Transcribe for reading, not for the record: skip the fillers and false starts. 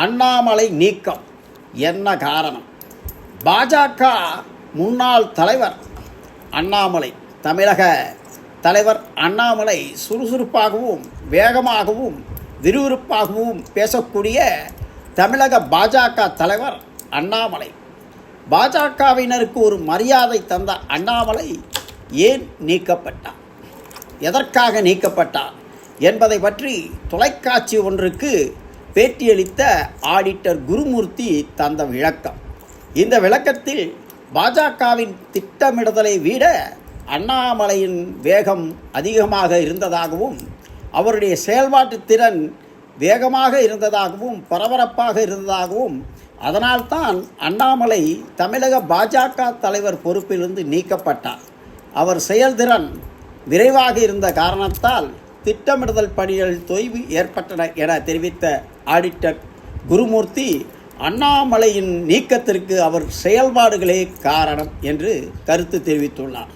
அண்ணாமலை நீக்கம் என்ன காரணம்? பாஜக முன்னாள் தலைவர் அண்ணாமலை, தமிழக தலைவர் அண்ணாமலை சுறுசுறுப்பாகவும் வேகமாகவும் விறுவிறுப்பாகவும் பேசக்கூடிய தமிழக பாஜக தலைவர் அண்ணாமலை. பாஜகவினருக்கு ஒரு மரியாதை தந்த அண்ணாமலை ஏன் நீக்கப்பட்டார், எதற்காக நீக்கப்பட்டார் என்பதை பற்றி தொலைக்காட்சி ஒன்றுக்கு பேட்டியளித்த ஆடிட்டர் குருமூர்த்தி தந்த விளக்கம். இந்த விளக்கத்தில் பாஜகவின் திட்டமிடுதலை விட அண்ணாமலையின் வேகம் அதிகமாக இருந்ததாகவும், அவருடைய செயல்பாட்டு திறன் வேகமாக இருந்ததாகவும் பரபரப்பாக இருந்ததாகவும், அதனால்தான் அண்ணாமலை தமிழக பாஜக தலைவர் பொறுப்பிலிருந்து நீக்கப்பட்டார். அவர் செயல்திறன் விரைவாக இருந்த காரணத்தால் திட்டமிடுதல் பணிகளில் தொய்வு ஏற்பட்டன என தெரிவித்த ஆடிட்டர் குருமூர்த்தி, அண்ணாமலையின் நீக்கத்திற்கு அவர் செயல்பாடுகளே காரணம் என்று கருத்து தெரிவித்துள்ளார்.